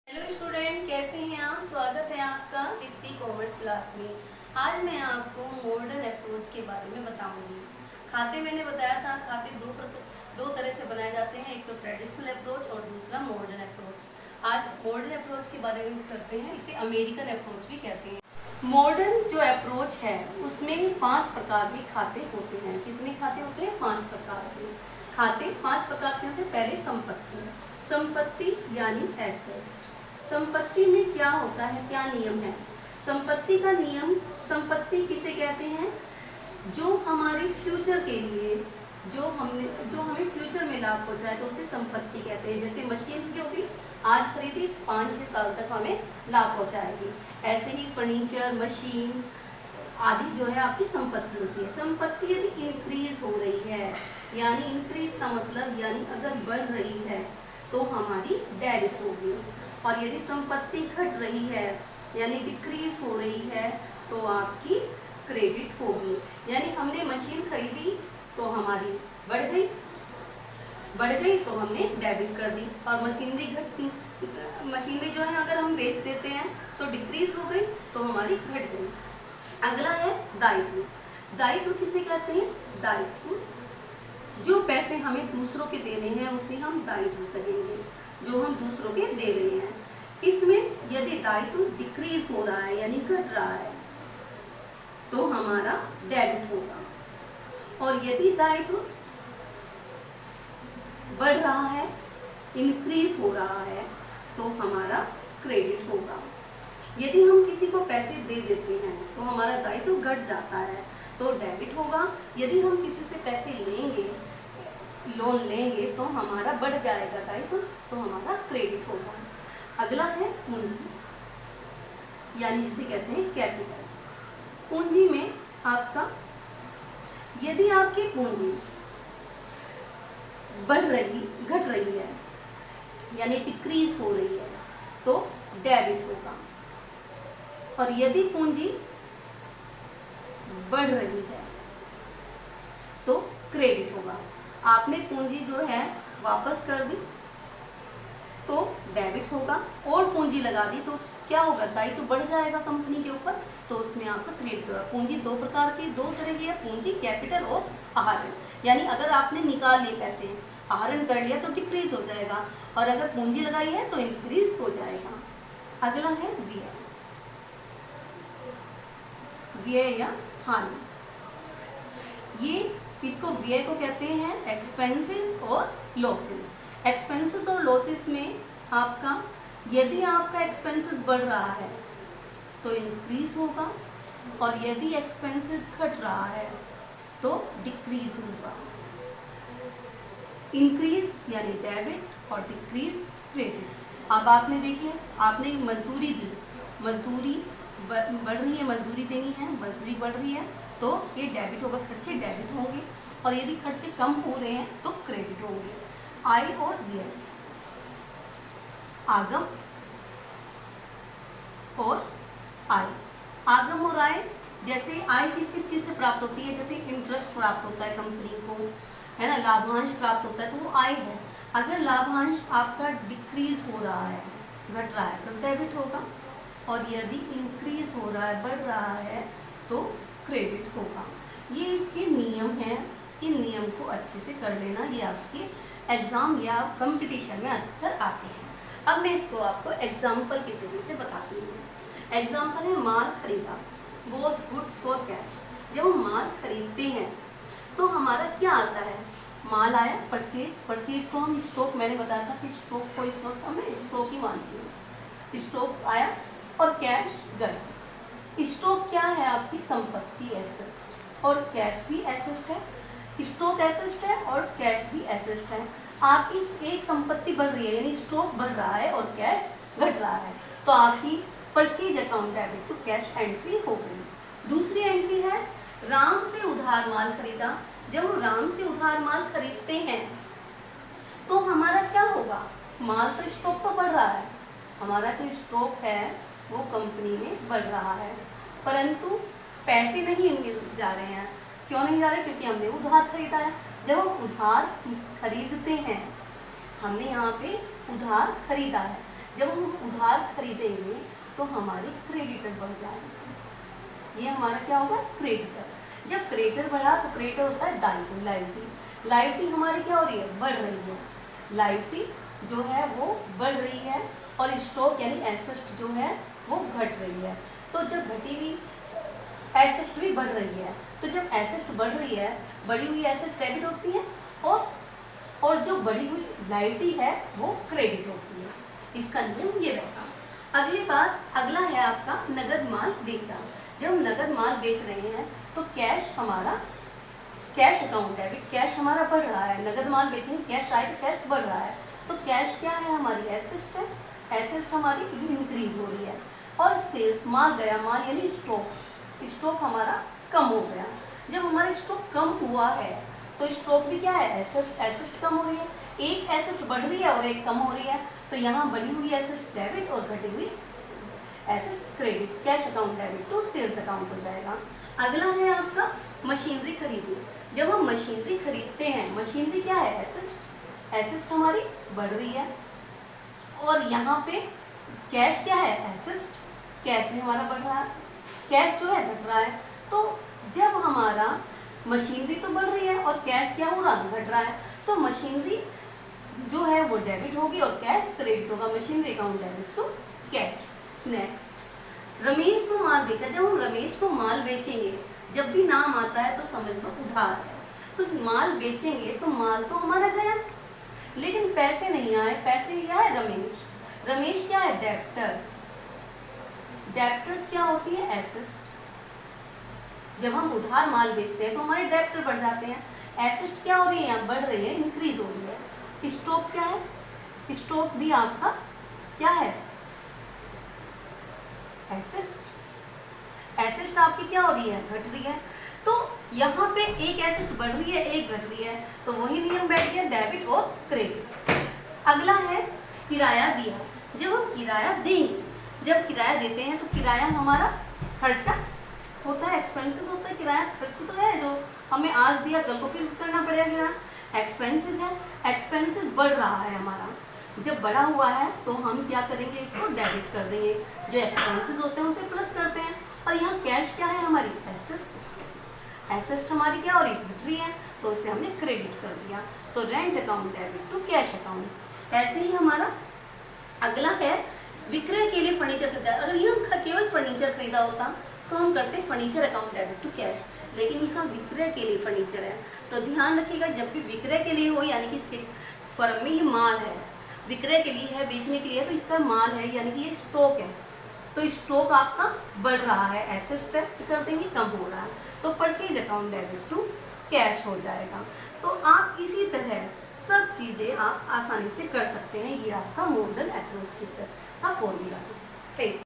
Hello student, कैसे हैं आप। स्वागत है आपका दीप्ति कॉमर्स क्लास में। आज मैं आपको मॉडर्न अप्रोच के बारे में बताऊंगी। खाते मैंने बताया था, खाते दो तरह से बनाए जाते हैं, एक तो ट्रेडिशनल अप्रोच और दूसरा मॉडर्न अप्रोच। आज मॉडर्न अप्रोच के बारे में करते हैं, इसे अमेरिकन अप्रोच भी कहते हैं। मॉडर्न जो अप्रोच है उसमें 5 प्रकार के खाते होते हैं। कितने खाते होते हैं? 5 प्रकार के खाते। 5 प्रकार के होते हैं। पहले संपत्ति यानी एसेट। संपत्ति में क्या होता है, क्या नियम है? संपत्ति का नियम, संपत्ति किसे कहते हैं? जो हमारे फ्यूचर के लिए, जो हमें फ्यूचर में लाभ पहुंचाए तो उसे संपत्ति कहते हैं। जैसे मशीन की होगी, आज खरीदी 5-6 साल तक हमें लाभ पहुंचाएगी। ऐसे ही फर्नीचर, मशीन आदि जो है आपकी संपत्ति होती है। संपत्ति यदि इंक्रीज हो रही है, यानी इंक्रीज का मतलब यानी अगर बढ़ रही है तो हमारी डेबिट होगी, और यदि संपत्ति घट रही है यानी डिक्रीज हो रही है तो आपकी क्रेडिट होगी। यानी हमने मशीन खरीदी तो हमारी बढ़ गई तो हमने डेबिट कर दी, और मशीनरी जो है अगर हम बेच देते हैं तो डिक्रीज हो गई तो हमारी घट गई। अगला है दायित्व। दायित्व किसे कहते हैं? दायित्व जो पैसे हमें दूसरों के देने हैं उसे हम दायित्व कहेंगे, जो हम दूसरों के दे रहे हैं। इसमें यदि दायित्व डिक्रीज हो रहा है यानी घट रहा है तो हमारा डेबिट होगा, और यदि दायित्व बढ़ रहा है, इंक्रीज हो रहा है तो हमारा क्रेडिट होगा। यदि हम किसी को पैसे दे देते हैं तो हमारा दायित्व घट जाता है तो डेबिट होगा। यदि हम किसी से पैसे लेंगे, लोन लेंगे तो हमारा बढ़ जाएगा दायित्व, तो हमारा क्रेडिट होगा। अगला है पूंजी, यानी जिसे कहते हैं कैपिटल। पूंजी में आपका, यदि आपकी पूंजी घट रही है यानी डिक्रीज हो रही है तो डेबिट होगा, और यदि पूंजी बढ़ रही है तो क्रेडिट होगा। आपने पूंजी जो है वापस कर दी तो डेबिट होगा, और पूंजी लगा दी तो क्या होगा? दायित्व तो बढ़ जाएगा कंपनी के ऊपर, तो उसमें आपका क्रेडिट होगा। पूंजी दो तरह की है, पूंजी कैपिटल और आहरण। यानी अगर आपने निकाल लिए पैसे, आहरण कर लिया तो डिक्रीज हो जाएगा, और अगर पूंजी लगाई है तो इंक्रीज हो जाएगा। अगला है व्यय। व्यय या हानि, ये इसको व्यय को कहते हैं एक्सपेंसेस और लॉसेस। एक्सपेंसेस और लॉसेस में आपका, यदि आपका एक्सपेंसेस बढ़ रहा है तो इंक्रीज होगा, और यदि एक्सपेंसेस घट रहा है तो डिक्रीज होगा। इंक्रीज यानी डेबिट और डिक्रीज क्रेडिट। अब आपने देखिए, आपने मजदूरी दी, मजदूरी बढ़ रही है, मजदूरी देनी है, मजदूरी बढ़ रही है तो ये डेबिट होगा, खर्चे डेबिट होंगे, और यदि खर्चे कम हो रहे हैं तो क्रेडिट होंगे। आय और व्यय, आगम और आय। आगम और आय, जैसे आय किस किस चीज़ से प्राप्त होती है? जैसे इंटरेस्ट प्राप्त होता है कंपनी को, है ना, लाभांश प्राप्त होता है तो वो आय है। अगर लाभांश आपका डिक्रीज हो रहा है, घट रहा है तो डेबिट होगा, और यदि इंक्रीज हो रहा है, बढ़ रहा है तो क्रेडिट होगा। ये इसके नियम हैं, इन नियम को अच्छे से कर लेना, ये आपके एग्ज़ाम या कंपटीशन में अधिकतर आते हैं। अब मैं इसको आपको एग्जाम्पल के जरिए से बताती हूँ। एग्जाम्पल है माल खरीदा, बोथ गुड्स फॉर कैश। जब हम माल खरीदते हैं तो हमारा क्या आता है? माल आया, परचेज को हम स्टॉक, मैंने बताया था कि स्टॉक को इस वक्त मैं स्टॉक ही मानती हूँ। स्टॉक आया और कैश गया। स्टॉक क्या है? आपकी संपत्ति, एसेट, और कैश भी एसेट है। स्टॉक एसेट है और कैश भी एसेट है। आपकी एक संपत्ति बढ़ रही है यानी स्टॉक बढ़ रहा है और कैश घट रहा है, तो आपकी purchase account debit to cash entry हो गई। दूसरी एंट्री है राम से उधार माल खरीदा। जब हम राम से उधार माल खरीदते हैं तो हमारा क्या होगा? माल तो स्टॉक तो बढ़ रहा है, हमारा जो स्टॉक है वो कंपनी में बढ़ रहा है, परंतु पैसे नहीं मिल जा रहे हैं। क्यों नहीं जा रहे? क्योंकि हमने उधार खरीदा है। जब हम उधार खरीदते हैं, हमने यहाँ पे उधार खरीदा है, जब हम उधार खरीदेंगे तो हमारे क्रेडिटर बढ़ जाएंगे। ये हमारा क्या होगा, क्रेडिटर। जब क्रेडिटर बढ़ा तो क्रेडिटर होता है दायित्व, लायबिलिटी। लायबिलिटी हमारी क्या हो रही है, बढ़ रही है। लायबिलिटी जो है वो बढ़ रही है और स्टॉक यानी एसेट जो है वो घट रही है। तो जब घटी हुई एसेट भी बढ़ रही है, तो जब एसेट बढ़ रही है, बढ़ी हुई एसेट क्रेडिट होती है और जो बढ़ी हुई लायबिलिटी है वो क्रेडिट होती है। इसका नियम ये रहता। अगला है आपका नगद माल बेचा। जब हम नगद माल बेच रहे हैं तो कैश अकाउंट डेबिट, कैश हमारा बढ़ रहा है। नगद माल बेचेंगे, कैश आए तो कैश बढ़ रहा है। तो कैश क्या है, हमारी एसेट है, एसेट हमारी इंक्रीज हो रही है। और सेल्स, माल गया, माल यानी स्टॉक हमारा कम हो गया। जब हमारा स्टॉक कम हुआ है तो स्टॉक भी क्या है, एसेट कम हो रही है। एक एसेट बढ़ रही है और एक कम हो रही है, तो यहाँ बढ़ी हुई एसेट डेबिट और घटी हुई asset credit. Cash account debit to sales account हो जाएगा। अगला है आपका मशीनरी खरीदी। जब हम मशीनरी खरीदते हैं, मशीनरी क्या है, एसेट हमारी बढ़ रही है और यहाँ पे कैश क्या है, एसेट, कैश हमारा बढ़ रहा है, कैश जो है घट रहा है। तो जब हमारा मशीनरी तो बढ़ रही है और कैश क्या हो रहा है, घट रहा है, तो मशीनरी जो है वो डेबिट होगी और कैश क्रेडिट होगा। Machinery account debit to cash. Next, Ramesh को माल बेचा। जब हम रमेश को माल बेचेंगे, जब भी नाम आता है तो समझ लो उधार है। तो माल बेचेंगे तो माल तो हमारा गया, लेकिन पैसे नहीं आए। पैसे क्या है, रमेश क्या है, डेब्टर। डेब्टर्स क्या होती है, एसेट। जब हम उधार माल बेचते हैं तो हमारे डेब्टर बढ़ जाते हैं। एसेट क्या हो रही है, बढ़ रही है, इंक्रीज हो रही है। स्टॉक क्या है, स्टॉक भी आपका क्या है, एसेट आपकी क्या हो रही है, घट रही है। तो यहाँ पे एक एसेट बढ़ रही है, एक घट रही है, तो वही नियम बैठ गया, डेबिट और क्रेडिट। अगला है किराया दिया। जब हम किराया देंगे, जब किराया देते हैं तो किराया हमारा खर्चा होता है, एक्सपेंसेस होता है। किराया खर्च तो है जो हमें आज दिया कल को फिर करना पड़ेगा, किराया एक्सपेंसेस है। एक्सपेंसेस बढ़ रहा है हमारा, जब बढ़ा हुआ है तो हम क्या करेंगे, इसको डेबिट कर देंगे। जो एक्सपेंसेस होते हैं उसे प्लस करते हैं। और यहाँ कैश क्या है, हमारी एसेट हमारी क्या हो रही है, घट रही है, तो उसे हमने क्रेडिट कर दिया। तो rent account debit to cash account. ऐसे ही हमारा अगला है विक्रय के लिए फर्नीचर खरीदा। अगर ये हम केवल फर्नीचर खरीदा होता तो हम करते furniture account debit to cash, लेकिन यहाँ विक्रय के लिए फर्नीचर है। तो ध्यान रखिएगा, जब भी विक्रय के लिए हो, यानी कि इसके फर्म में ये माल है, विक्रय के लिए है, बेचने के लिए है, तो इसका माल है, यानी कि ये स्टॉक है, तो स्टॉक आपका बढ़ रहा है, एसेट है, कर देंगे कम हो रहा है, तो purchase account debit to cash हो जाएगा। तो आप इसी तरह सब चीज़ें आप आसानी से कर सकते हैं। ये आपका मॉडल अप्रोच की तरह का फॉर्मूला था।